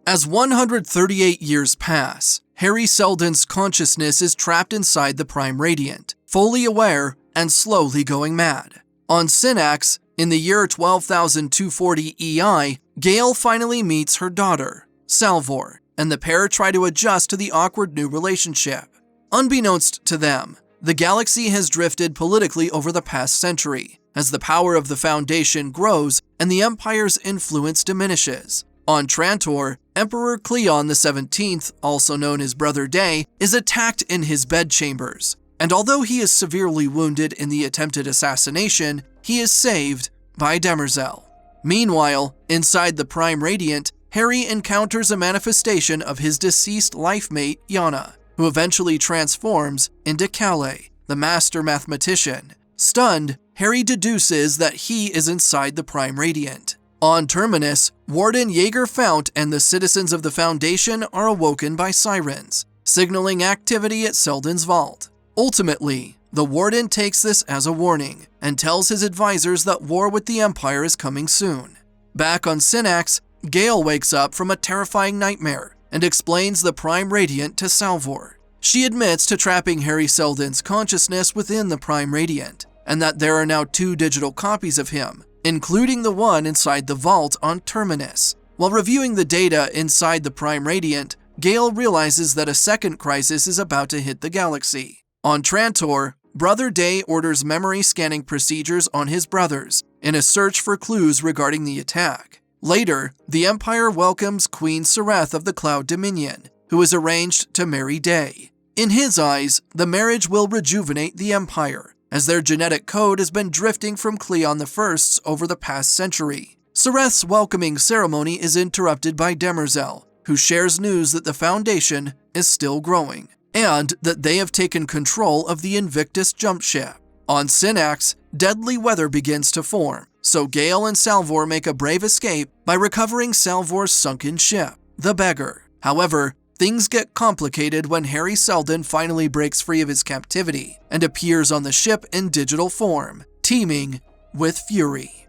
As 138 years pass, Hari Seldon's consciousness is trapped inside the Prime Radiant, fully aware and slowly going mad. On Synax, in the year 12,240 EI, Gale finally meets her daughter, Salvor, and the pair try to adjust to the awkward new relationship. Unbeknownst to them, the galaxy has drifted politically over the past century, as the power of the Foundation grows and the Empire's influence diminishes. On Trantor, Emperor Cleon XVII, also known as Brother Day, is attacked in his bedchambers, and although he is severely wounded in the attempted assassination, he is saved by Demerzel. Meanwhile, inside the Prime Radiant, Hari encounters a manifestation of his deceased life-mate, Yana, who eventually transforms into Calais, the master mathematician. Stunned, Hari deduces that he is inside the Prime Radiant. On Terminus, Warden Jaeger Fount and the citizens of the Foundation are awoken by sirens, signaling activity at Seldon's vault. Ultimately, the Warden takes this as a warning and tells his advisors that war with the Empire is coming soon. Back on Synax, Gale wakes up from a terrifying nightmare and explains the Prime Radiant to Salvor. She admits to trapping Hari Seldon's consciousness within the Prime Radiant, and that there are now 2 digital copies of him, including the one inside the vault on Terminus. While reviewing the data inside the Prime Radiant, Gale realizes that a second crisis is about to hit the galaxy. On Trantor, Brother Day orders memory scanning procedures on his brothers in a search for clues regarding the attack. Later, the Empire welcomes Queen Sereth of the Cloud Dominion, who is arranged to marry Day. In his eyes, the marriage will rejuvenate the Empire, as their genetic code has been drifting from Cleon I's over the past century. Sereth's welcoming ceremony is interrupted by Demerzel, who shares news that the Foundation is still growing, and that they have taken control of the Invictus jump ship. On Synax, deadly weather begins to form, so Gale and Salvor make a brave escape by recovering Salvor's sunken ship, the Beggar. However, things get complicated when Hari Seldon finally breaks free of his captivity and appears on the ship in digital form, teeming with fury.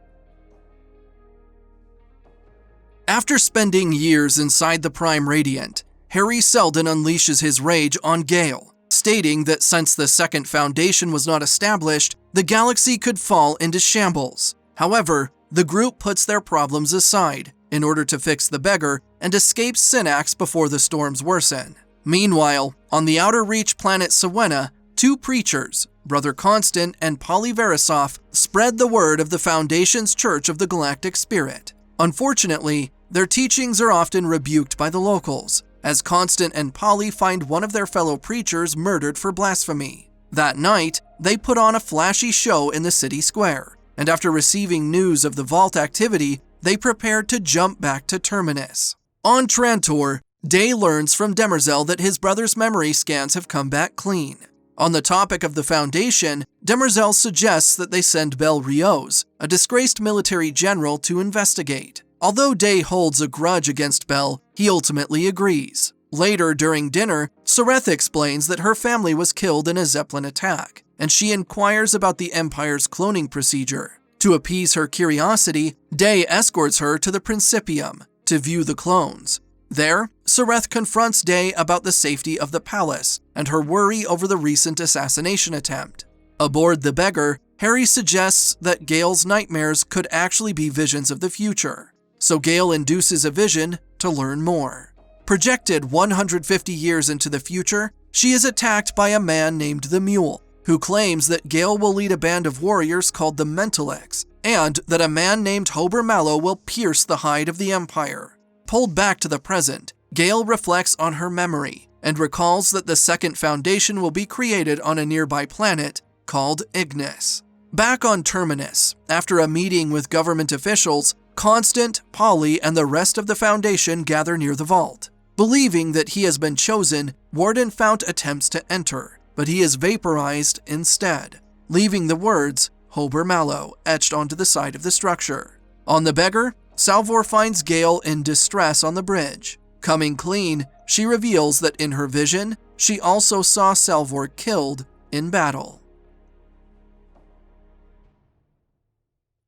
After spending years inside the Prime Radiant, Hari Seldon unleashes his rage on Gale, stating that since the Second Foundation was not established, the galaxy could fall into shambles. However, the group puts their problems aside in order to fix the Beggar and escape Synax before the storms worsen. Meanwhile, on the outer reach planet Sewena, 2 preachers, Brother Constant and Polly Verisov, spread the word of the Foundation's Church of the Galactic Spirit. Unfortunately, their teachings are often rebuked by the locals, as Constant and Polly find one of their fellow preachers murdered for blasphemy. That night, they put on a flashy show in the city square, and after receiving news of the vault activity, they prepared to jump back to Terminus. On Trantor, Day learns from Demerzel that his brother's memory scans have come back clean. On the topic of the Foundation, Demerzel suggests that they send Bel Rios, a disgraced military general, to investigate. Although Day holds a grudge against Bel, he ultimately agrees. Later, during dinner, Sereth explains that her family was killed in a Zeppelin attack, and she inquires about the Empire's cloning procedure. To appease her curiosity, Day escorts her to the Principium to view the clones. There, Sereth confronts Day about the safety of the palace and her worry over the recent assassination attempt. Aboard the Beggar, Hari suggests that Gale's nightmares could actually be visions of the future, so Gale induces a vision to learn more. Projected 150 years into the future, she is attacked by a man named the Mule, who claims that Gale will lead a band of warriors called the Mentalics, and that a man named Hober Mallow will pierce the hide of the Empire. Pulled back to the present, Gale reflects on her memory and recalls that the Second Foundation will be created on a nearby planet called Ignis. Back on Terminus, after a meeting with government officials, Constant, Polly, and the rest of the Foundation gather near the vault. Believing that he has been chosen, Warden Fount attempts to enter, but he is vaporized instead, leaving the words Hober Mallow etched onto the side of the structure. On the Beggar, Salvor finds Gale in distress on the bridge. Coming clean, she reveals that in her vision, she also saw Salvor killed in battle.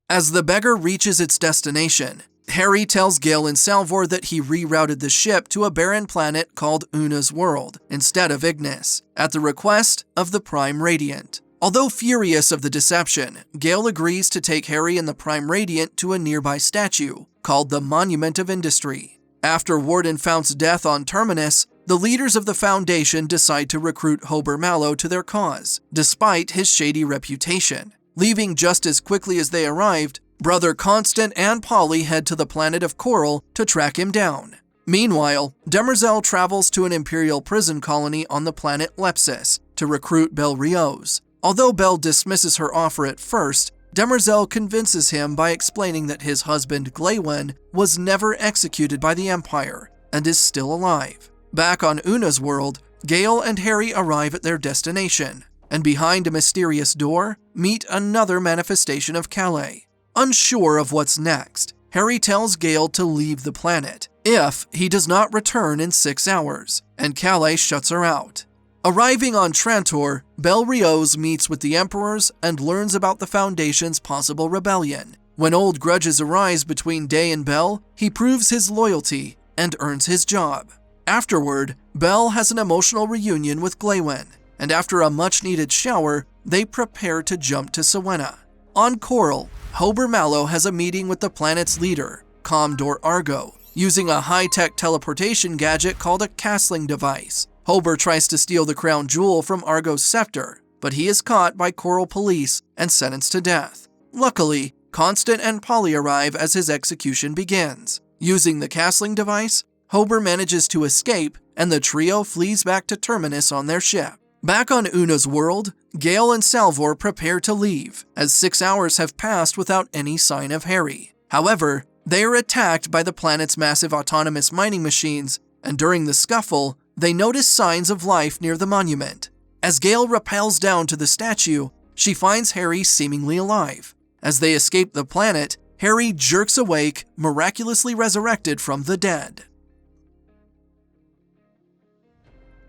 As the Beggar reaches its destination, Hari tells Gale and Salvor that he rerouted the ship to a barren planet called Una's World instead of Ignis, at the request of the Prime Radiant. Although furious of the deception, Gale agrees to take Hari and the Prime Radiant to a nearby statue called the Monument of Industry. After Warden Fount's death on Terminus, the leaders of the Foundation decide to recruit Hober Mallow to their cause, despite his shady reputation. Leaving just as quickly as they arrived, Brother Constant and Polly head to the planet of Coral to track him down. Meanwhile, Demerzel travels to an Imperial prison colony on the planet Lepsis to recruit Bel Riose. Although Bel dismisses her offer at first, Demerzel convinces him by explaining that his husband Glawen was never executed by the Empire and is still alive. Back on Una's World, Gale and Hari arrive at their destination, and behind a mysterious door, meet another manifestation of Calais. Unsure of what's next, Hari tells Gale to leave the planet if he does not return in 6 hours, and Calais shuts her out. Arriving on Trantor, Bel Riose meets with the Emperors and learns about the Foundation's possible rebellion. When old grudges arise between Day and Bel, he proves his loyalty and earns his job. Afterward, Bel has an emotional reunion with Glawen, and after a much-needed shower, they prepare to jump to Siwenna. On Coral, Hober Mallow has a meeting with the planet's leader, Commodore Argo, using a high-tech teleportation gadget called a castling device. Hober tries to steal the crown jewel from Argo's scepter, but he is caught by Coral police and sentenced to death. Luckily, Constant and Polly arrive as his execution begins. Using the castling device, Hober manages to escape, and the trio flees back to Terminus on their ship. Back on Una's World, Gale and Salvor prepare to leave, as 6 hours have passed without any sign of Hari. However, they are attacked by the planet's massive autonomous mining machines, and during the scuffle, they notice signs of life near the monument. As Gale rappels down to the statue, she finds Hari seemingly alive. As they escape the planet, Hari jerks awake, miraculously resurrected from the dead.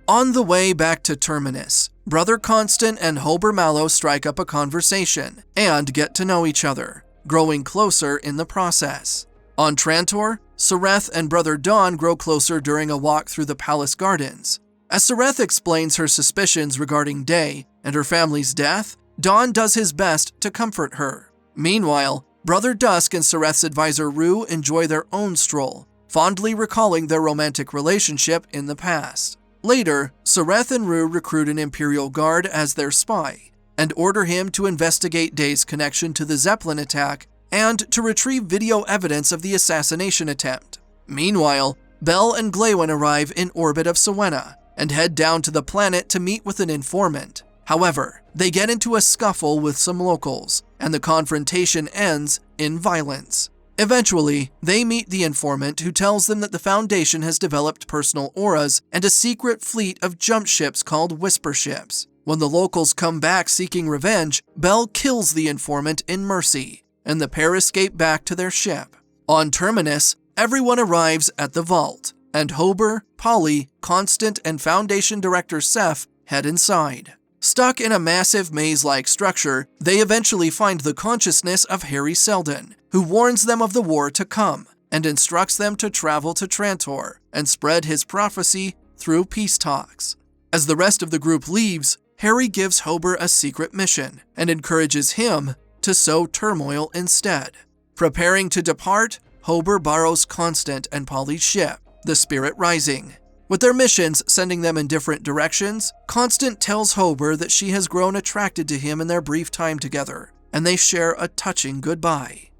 On the way back to Terminus, Brother Constant and Hober Mallow strike up a conversation and get to know each other, growing closer in the process. On Trantor, Sareth and Brother Dawn grow closer during a walk through the palace gardens. As Sareth explains her suspicions regarding Day and her family's death, Dawn does his best to comfort her. Meanwhile, Brother Dusk and Sareth's advisor Rue enjoy their own stroll, fondly recalling their romantic relationship in the past. Later, Sareth and Rue recruit an Imperial guard as their spy, and order him to investigate Day's connection to the Zeppelin attack and to retrieve video evidence of the assassination attempt. Meanwhile, Bel and Glawen arrive in orbit of Siwenna and head down to the planet to meet with an informant. However, they get into a scuffle with some locals, and the confrontation ends in violence. Eventually, they meet the informant who tells them that the Foundation has developed personal auras and a secret fleet of jump ships called Whisper Ships. When the locals come back seeking revenge, Bel kills the informant in mercy, and the pair escape back to their ship. On Terminus, everyone arrives at the vault, and Hober, Polly, Constant, and Foundation Director Seth head inside. Stuck in a massive maze-like structure, they eventually find the consciousness of Hari Seldon, who warns them of the war to come, and instructs them to travel to Trantor and spread his prophecy through peace talks. As the rest of the group leaves, Hari gives Hober a secret mission, and encourages him to sow turmoil instead. Preparing to depart, Hober borrows Constant and Polly's ship, the Spirit Rising. With their missions sending them in different directions, Constant tells Hober that she has grown attracted to him in their brief time together, and they share a touching goodbye.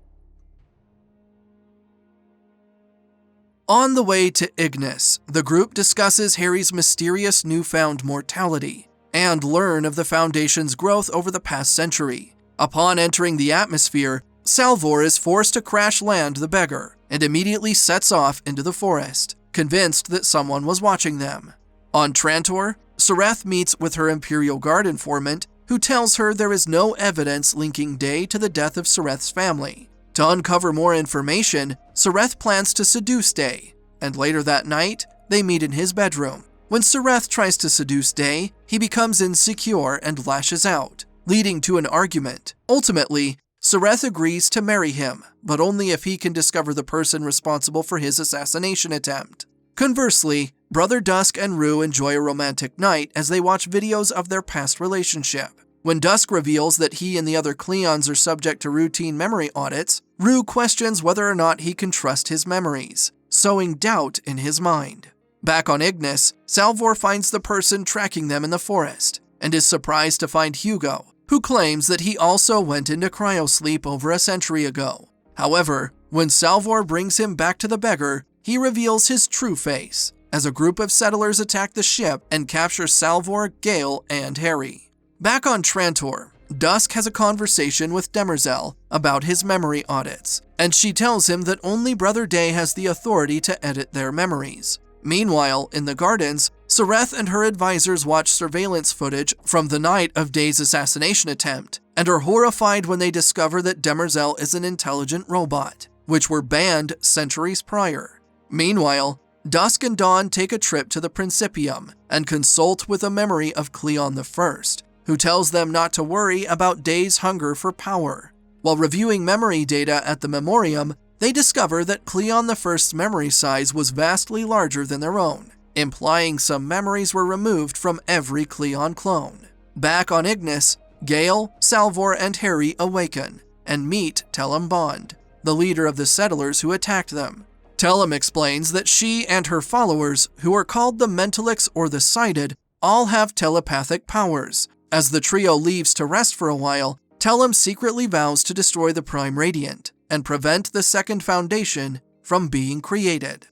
On the way to Ignis, the group discusses Hari's mysterious newfound mortality, and learn of the Foundation's growth over the past century. Upon entering the atmosphere, Salvor is forced to crash land the beggar, and immediately sets off into the forest, convinced that someone was watching them. On Trantor, Sareth meets with her Imperial Guard informant, who tells her there is no evidence linking Day to the death of Sareth's family. To uncover more information, Sareth plans to seduce Day, and later that night, they meet in his bedroom. When Sareth tries to seduce Day, he becomes insecure and lashes out, leading to an argument. Ultimately, Sareth agrees to marry him, but only if he can discover the person responsible for his assassination attempt. Conversely, Brother Dusk and Rue enjoy a romantic night as they watch videos of their past relationship. When Dusk reveals that he and the other Cleons are subject to routine memory audits, Rue questions whether or not he can trust his memories, sowing doubt in his mind. Back on Ignis, Salvor finds the person tracking them in the forest, and is surprised to find Hugo, who claims that he also went into cryosleep over a century ago. However, when Salvor brings him back to the beggar, he reveals his true face, as a group of settlers attack the ship and capture Salvor, Gale, and Hari. Back on Trantor, Dusk has a conversation with Demerzel about his memory audits, and she tells him that only Brother Day has the authority to edit their memories. Meanwhile, in the gardens, Sareth and her advisors watch surveillance footage from the night of Day's assassination attempt, and are horrified when they discover that Demerzel is an intelligent robot, which were banned centuries prior. Meanwhile, Dusk and Dawn take a trip to the Principium and consult with a memory of Cleon I, who tells them not to worry about Day's hunger for power. While reviewing memory data at the Memoriam, they discover that Cleon I's memory size was vastly larger than their own, implying some memories were removed from every Cleon clone. Back on Ignis, Gale, Salvor, and Hari awaken and meet Tellum Bond, the leader of the settlers who attacked them. Tellum explains that she and her followers, who are called the Mentalics or the Sighted, all have telepathic powers. As the trio leaves to rest for a while, Tellum secretly vows to destroy the Prime Radiant and prevent the Second Foundation from being created.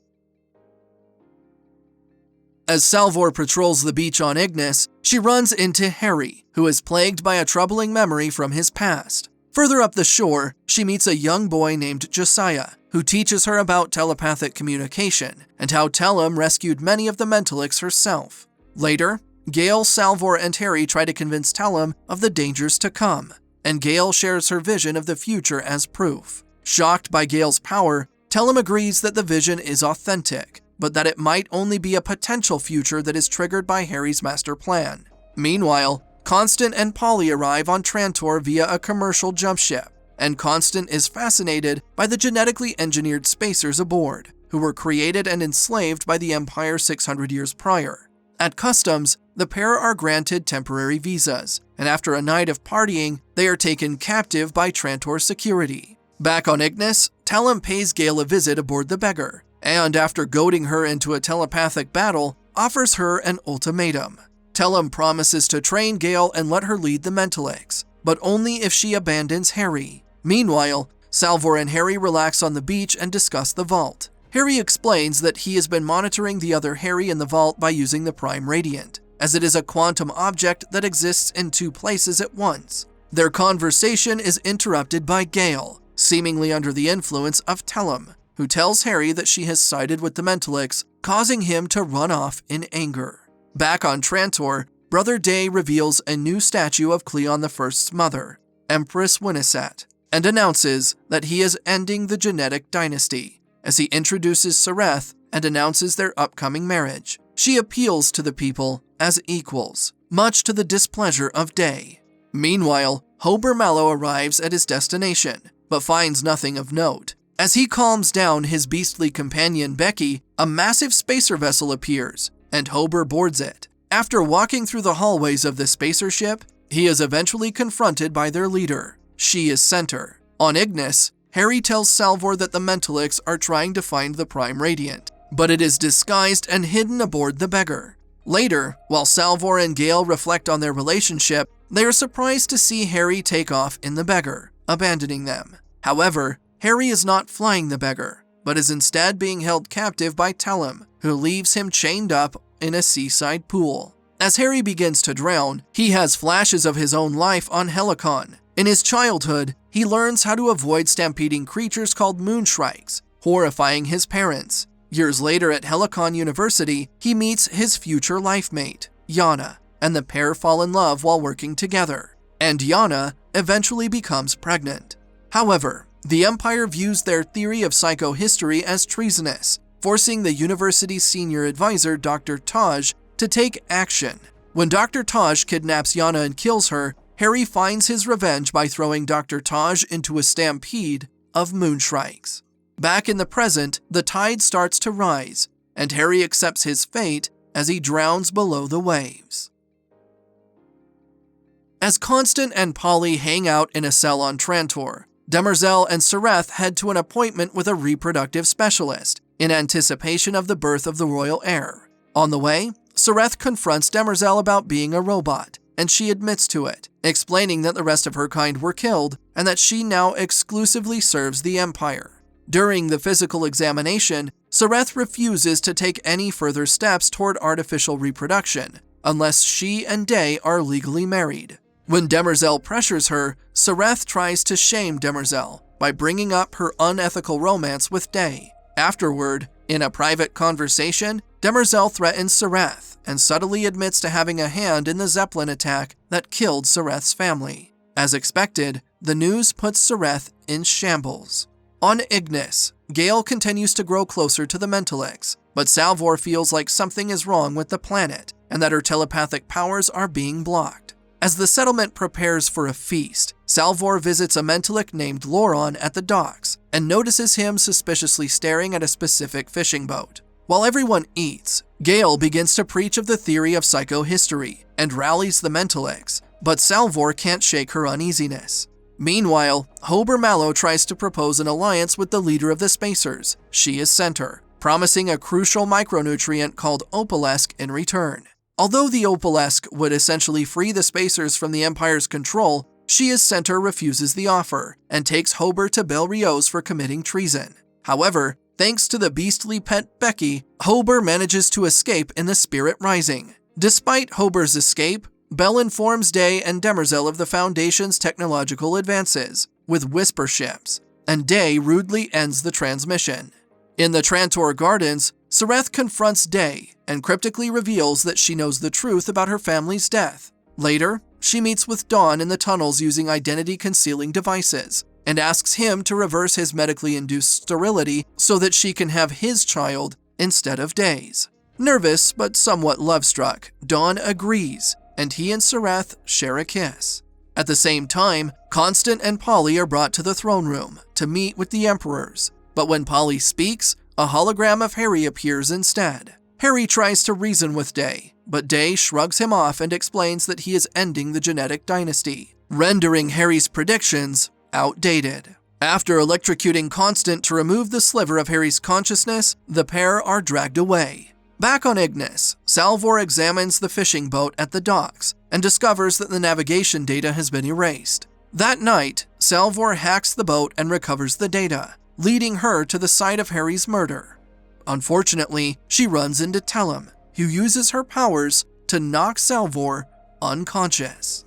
As Salvor patrols the beach on Ignis, she runs into Hari, who is plagued by a troubling memory from his past. Further up the shore, she meets a young boy named Josiah, who teaches her about telepathic communication and how Tellum rescued many of the Mentalics herself. Later, Gale, Salvor, and Hari try to convince Tellum of the dangers to come, and Gale shares her vision of the future as proof. Shocked by Gale's power, Tellum agrees that the vision is authentic, but that it might only be a potential future that is triggered by Hari's master plan. Meanwhile, Constant and Polly arrive on Trantor via a commercial jump ship, and Constant is fascinated by the genetically engineered spacers aboard, who were created and enslaved by the Empire 600 years prior. At customs, the pair are granted temporary visas, and after a night of partying, they are taken captive by Trantor security. Back on Ignis, Tellum pays Gale a visit aboard the beggar, and after goading her into a telepathic battle, offers her an ultimatum. Tellum promises to train Gale and let her lead the Mentalics, but only if she abandons Hari. Meanwhile, Salvor and Hari relax on the beach and discuss the vault. Hari explains that he has been monitoring the other Hari in the vault by using the Prime Radiant, as it is a quantum object that exists in two places at once. Their conversation is interrupted by Gale, seemingly under the influence of Tellum, who tells Hari that she has sided with the Mentalics, causing him to run off in anger. Back on Trantor, Brother Day reveals a new statue of Cleon I's mother, Empress Winesat, and announces that he is ending the genetic dynasty. As he introduces Sareth and announces their upcoming marriage, she appeals to the people as equals, much to the displeasure of Day. Meanwhile, Hober Mallow arrives at his destination, but finds nothing of note. As he calms down his beastly companion Becky, a massive spacer vessel appears, and Hober boards it. After walking through the hallways of the spacer ship, he is eventually confronted by their leader. She is Center. On Ignis, Hari tells Salvor that the Mentalics are trying to find the Prime Radiant, but it is disguised and hidden aboard the beggar. Later, while Salvor and Gale reflect on their relationship, they are surprised to see Hari take off in the beggar, abandoning them. However, Hari is not flying the beggar, but is instead being held captive by Tellum, who leaves him chained up in a seaside pool. As Hari begins to drown, he has flashes of his own life on Helicon. In his childhood, he learns how to avoid stampeding creatures called moonshrikes, horrifying his parents. Years later at Helicon University, he meets his future life mate, Yana, and the pair fall in love while working together, and Yana eventually becomes pregnant. However, the Empire views their theory of psychohistory as treasonous, forcing the university's senior advisor, Dr. Taj, to take action. When Dr. Taj kidnaps Yana and kills her, Hari finds his revenge by throwing Dr. Taj into a stampede of moonshrikes. Back in the present, the tide starts to rise, and Hari accepts his fate as he drowns below the waves. As Constant and Polly hang out in a cell on Trantor, Demerzel and Sareth head to an appointment with a reproductive specialist in anticipation of the birth of the royal heir. On the way, Sareth confronts Demerzel about being a robot, and she admits to it, explaining that the rest of her kind were killed and that she now exclusively serves the Empire. During the physical examination, Sareth refuses to take any further steps toward artificial reproduction unless she and Day are legally married. When Demerzel pressures her, Sareth tries to shame Demerzel by bringing up her unethical romance with Day. Afterward, in a private conversation, Demerzel threatens Sareth and subtly admits to having a hand in the Zeppelin attack that killed Sareth's family. As expected, the news puts Sareth in shambles. On Ignis, Gale continues to grow closer to the mentalics, but Salvor feels like something is wrong with the planet and that her telepathic powers are being blocked. As the settlement prepares for a feast, Salvor visits a mentalic named Loron at the docks and notices him suspiciously staring at a specific fishing boat. While everyone eats, Gale begins to preach of the theory of psychohistory and rallies the mentalics, but Salvor can't shake her uneasiness. Meanwhile, Hober Mallow tries to propose an alliance with the leader of the Spacers. She is Center, promising a crucial micronutrient called Opalesque in return. Although the Opalesque would essentially free the Spacers from the Empire's control, She is Center refuses the offer and takes Hober to Bel Rios for committing treason. However, thanks to the beastly pet Becky, Hober manages to escape in the Spirit Rising. Despite Hober's escape, Bel informs Day and Demerzel of the Foundation's technological advances, with whisper ships, and Day rudely ends the transmission. In the Trantor Gardens, Sareth confronts Day and cryptically reveals that she knows the truth about her family's death. Later, she meets with Dawn in the tunnels using identity-concealing devices, and asks him to reverse his medically induced sterility so that she can have his child instead of Day's. Nervous but somewhat love-struck, Dawn agrees, and he and Sareth share a kiss. At the same time, Constant and Polly are brought to the throne room to meet with the Emperors, but when Polly speaks, a hologram of Hari appears instead. Hari tries to reason with Day, but Day shrugs him off and explains that he is ending the genetic dynasty, rendering Hari's predictions outdated. After electrocuting Constant to remove the sliver of Hari's consciousness, the pair are dragged away. Back on Ignis, Salvor examines the fishing boat at the docks and discovers that the navigation data has been erased. That night, Salvor hacks the boat and recovers the data, leading her to the site of Hari's murder. Unfortunately, she runs into Tellum, who uses her powers to knock Salvor unconscious.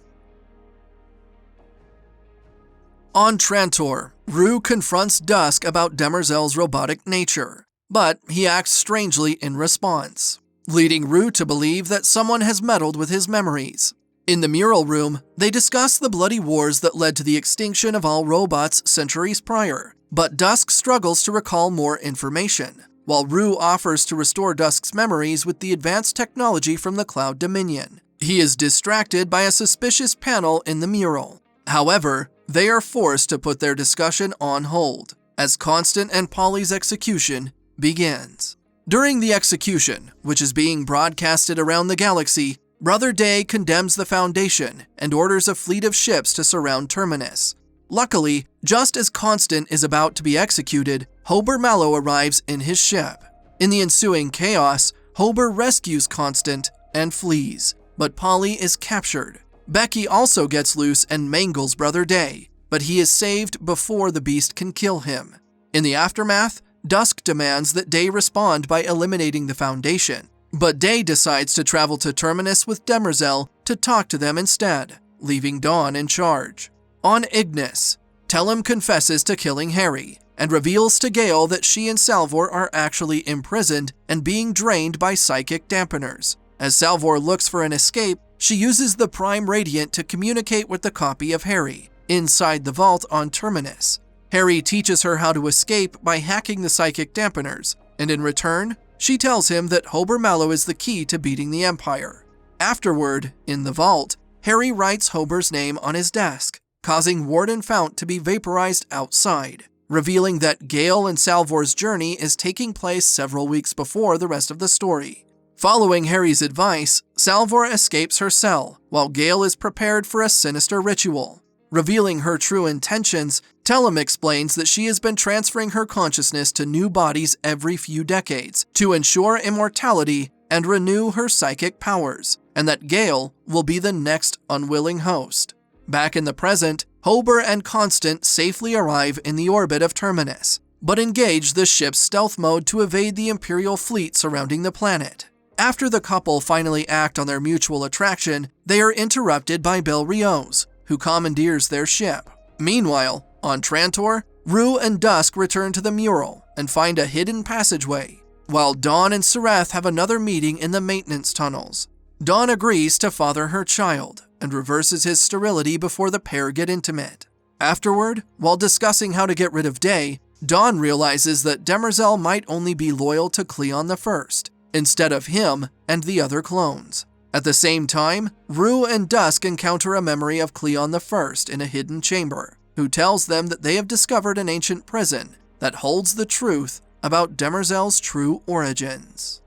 On Trantor, Rue confronts Dusk about Demerzel's robotic nature, but he acts strangely in response, leading Rue to believe that someone has meddled with his memories. In the mural room, they discuss the bloody wars that led to the extinction of all robots centuries prior, but Dusk struggles to recall more information, while Rue offers to restore Dusk's memories with the advanced technology from the Cloud Dominion. He is distracted by a suspicious panel in the mural. However, they are forced to put their discussion on hold, as Constant and Polly's execution begins. During the execution, which is being broadcasted around the galaxy, Brother Day condemns the Foundation and orders a fleet of ships to surround Terminus. Luckily, just as Constant is about to be executed, Hober Mallow arrives in his ship. In the ensuing chaos, Hober rescues Constant and flees, but Polly is captured. Becky also gets loose and mangles Brother Day, but he is saved before the beast can kill him. In the aftermath, Dusk demands that Day respond by eliminating the Foundation, but Day decides to travel to Terminus with Demerzel to talk to them instead, leaving Dawn in charge. On Ignis, Tellum confesses to killing Hari, and reveals to Gale that she and Salvor are actually imprisoned and being drained by psychic dampeners. As Salvor looks for an escape, she uses the Prime Radiant to communicate with the copy of Hari, inside the vault on Terminus. Hari teaches her how to escape by hacking the psychic dampeners, and in return, she tells him that Hober Mallow is the key to beating the Empire. Afterward, in the vault, Hari writes Hober's name on his desk, causing Warden Fount to be vaporized outside, revealing that Gale and Salvor's journey is taking place several weeks before the rest of the story. Following Hari's advice, Salvor escapes her cell, while Gale is prepared for a sinister ritual. Revealing her true intentions, Tellum explains that she has been transferring her consciousness to new bodies every few decades to ensure immortality and renew her psychic powers, and that Gale will be the next unwilling host. Back in the present, Hober and Constant safely arrive in the orbit of Terminus, but engage the ship's stealth mode to evade the Imperial fleet surrounding the planet. After the couple finally act on their mutual attraction, they are interrupted by Bel Riose, who commandeers their ship. Meanwhile, on Trantor, Rue and Dusk return to the mural and find a hidden passageway, while Dawn and Sereth have another meeting in the maintenance tunnels. Dawn agrees to father her child and reverses his sterility before the pair get intimate. Afterward, while discussing how to get rid of Day, Dawn realizes that Demerzel might only be loyal to Cleon the First, instead of him and the other clones. At the same time, Rue and Dusk encounter a memory of Cleon the First in a hidden chamber, who tells them that they have discovered an ancient prison that holds the truth about Demerzel's true origins.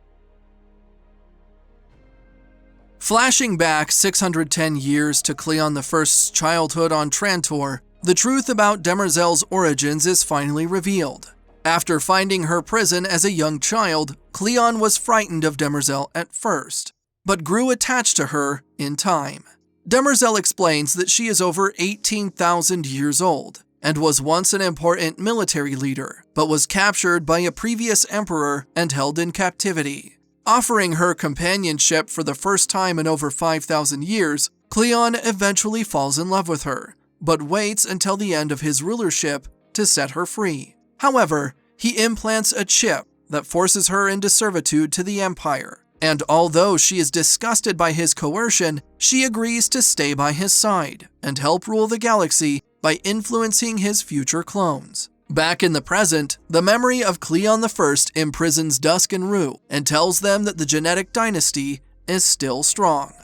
Flashing back 610 years to Cleon the First's childhood on Trantor, the truth about Demerzel's origins is finally revealed. After finding her prison as a young child, Cleon was frightened of Demerzel at first, but grew attached to her in time. Demerzel explains that she is over 18,000 years old, and was once an important military leader, but was captured by a previous emperor and held in captivity. Offering her companionship for the first time in over 5,000 years, Cleon eventually falls in love with her, but waits until the end of his rulership to set her free. However, he implants a chip that forces her into servitude to the Empire, and although she is disgusted by his coercion, she agrees to stay by his side and help rule the galaxy by influencing his future clones. Back in the present, the memory of Cleon the First imprisons Dusk and Rue and tells them that the genetic dynasty is still strong.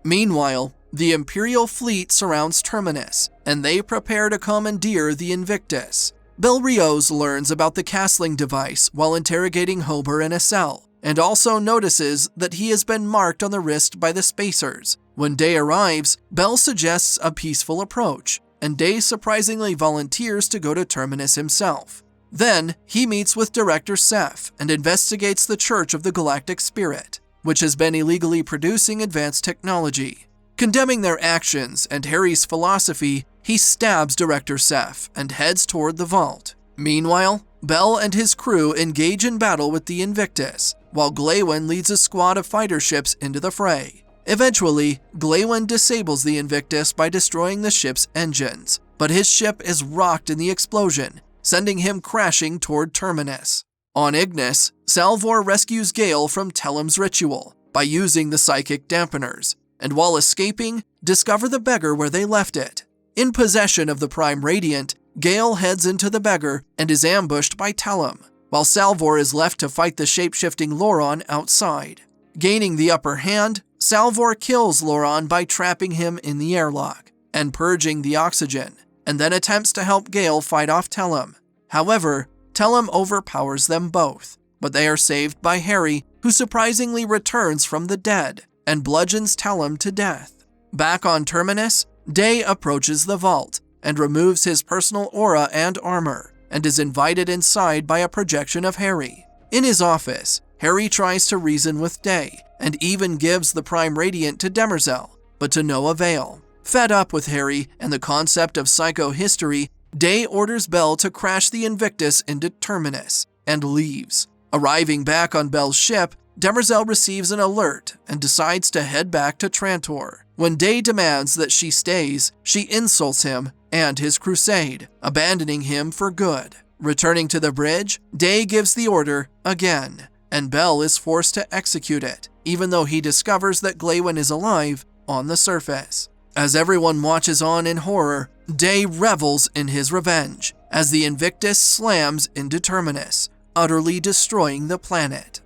Meanwhile, the Imperial fleet surrounds Terminus, and they prepare to commandeer the Invictus. Bel Riose learns about the castling device while interrogating Hober in a cell, and also notices that he has been marked on the wrist by the Spacers. When Day arrives, Bel suggests a peaceful approach, and Day surprisingly volunteers to go to Terminus himself. Then, he meets with Director Seth and investigates the Church of the Galactic Spirit, which has been illegally producing advanced technology. Condemning their actions and Hari's philosophy, he stabs Director Seth and heads toward the vault. Meanwhile, Bel and his crew engage in battle with the Invictus, while Glawen leads a squad of fighter ships into the fray. Eventually, Glawen disables the Invictus by destroying the ship's engines, but his ship is rocked in the explosion, sending him crashing toward Terminus. On Ignis, Salvor rescues Gale from Tellum's ritual by using the psychic dampeners, and while escaping, discover the beggar where they left it. In possession of the Prime Radiant, Gale heads into the beggar and is ambushed by Tellum, while Salvor is left to fight the shape-shifting Loron outside. Gaining the upper hand, Salvor kills Loron by trapping him in the airlock and purging the oxygen, and then attempts to help Gale fight off Tellum. However, Tellum overpowers them both, but they are saved by Hari, who surprisingly returns from the dead and bludgeons Tellum to death. Back on Terminus, Day approaches the vault and removes his personal aura and armor, and is invited inside by a projection of Hari. In his office, Hari tries to reason with Day, and even gives the Prime Radiant to Demerzel, but to no avail. Fed up with Hari and the concept of psychohistory, Day orders Bel to crash the Invictus into Terminus, and leaves. Arriving back on Bel's ship, Demerzel receives an alert and decides to head back to Trantor. When Day demands that she stays, she insults him and his crusade, abandoning him for good. Returning to the bridge, Day gives the order again, and Bel is forced to execute it, even though he discovers that Glawen is alive on the surface. As everyone watches on in horror, Day revels in his revenge, as the Invictus slams into Terminus, utterly destroying the planet.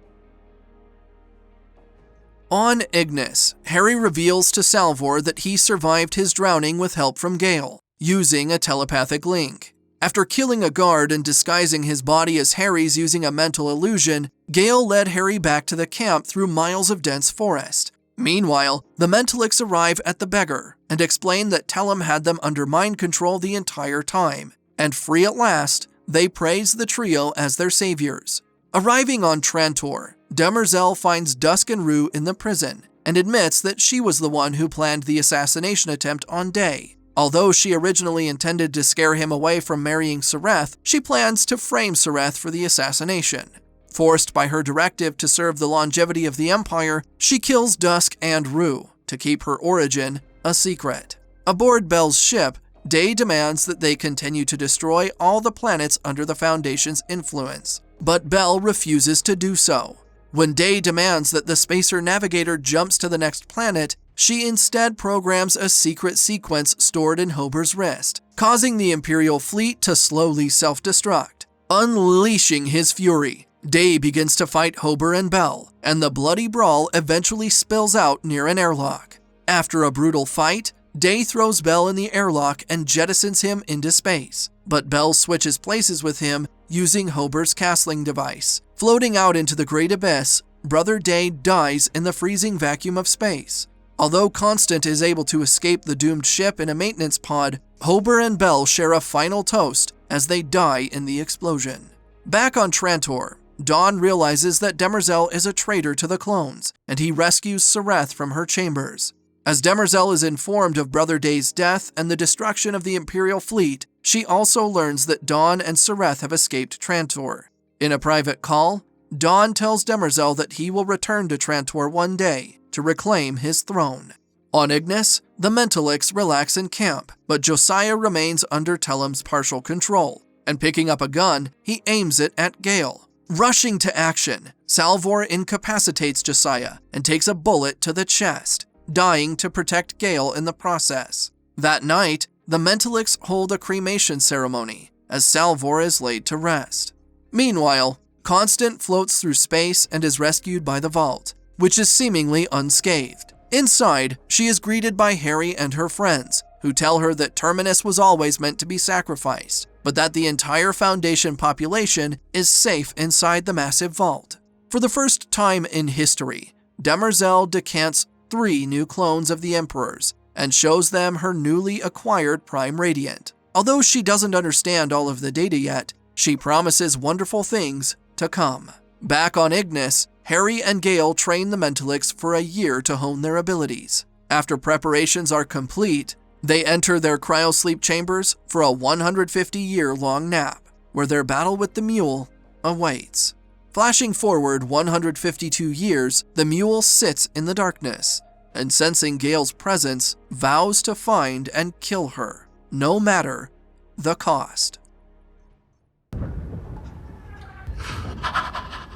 On Ignis, Hari reveals to Salvor that he survived his drowning with help from Gale, using a telepathic link. After killing a guard and disguising his body as Hari's using a mental illusion, Gale led Hari back to the camp through miles of dense forest. Meanwhile, the mentalics arrive at the beggar and explain that Tellum had them under mind control the entire time, and free at last, they praise the trio as their saviors. Arriving on Trantor, Demerzel finds Dusk and Rue in the prison and admits that she was the one who planned the assassination attempt on Day. Although she originally intended to scare him away from marrying Sereth, she plans to frame Sereth for the assassination. Forced by her directive to serve the longevity of the Empire, she kills Dusk and Rue to keep her origin a secret. Aboard Bel's ship, Day demands that they continue to destroy all the planets under the Foundation's influence, but Bel refuses to do so. When Day demands that the Spacer Navigator jumps to the next planet, she instead programs a secret sequence stored in Hober's wrist, causing the Imperial fleet to slowly self-destruct. Unleashing his fury, Day begins to fight Hober and Bel, and the bloody brawl eventually spills out near an airlock. After a brutal fight, Day throws Bel in the airlock and jettisons him into space, but Bel switches places with him using Hober's castling device. Floating out into the great abyss, Brother Day dies in the freezing vacuum of space. Although Constant is able to escape the doomed ship in a maintenance pod, Hober and Bel share a final toast as they die in the explosion. Back on Trantor, Dawn realizes that Demerzel is a traitor to the clones, and he rescues Sereth from her chambers. As Demerzel is informed of Brother Day's death and the destruction of the Imperial fleet, she also learns that Dawn and Sereth have escaped Trantor. In a private call, Dawn tells Demerzel that he will return to Trantor one day to reclaim his throne. On Ignis, the mentalics relax in camp, but Josiah remains under Tellum's partial control, and picking up a gun, he aims it at Gale. Rushing to action, Salvor incapacitates Josiah and takes a bullet to the chest, dying to protect Gale in the process. That night, the mentalics hold a cremation ceremony as Salvor is laid to rest. Meanwhile, Constant floats through space and is rescued by the Vault, which is seemingly unscathed. Inside, she is greeted by Hari and her friends, who tell her that Terminus was always meant to be sacrificed, but that the entire Foundation population is safe inside the massive vault. For the first time in history, Demerzel decants 3 new clones of the Emperors and shows them her newly acquired Prime Radiant. Although she doesn't understand all of the data yet, she promises wonderful things to come. Back on Ignis, Hari and Gale train the mentalics for a year to hone their abilities. After preparations are complete, they enter their cryosleep chambers for a 150-year-long nap, where their battle with the Mule awaits. Flashing forward 152 years, the Mule sits in the darkness, and sensing Gale's presence, vows to find and kill her, no matter the cost.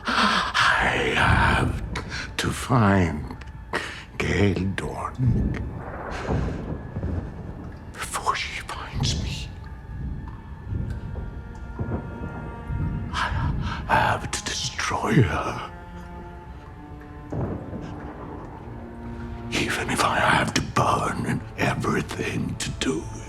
I have to find Gale Dorn before she finds me. I have to destroy her, even if I have to burn everything to do it.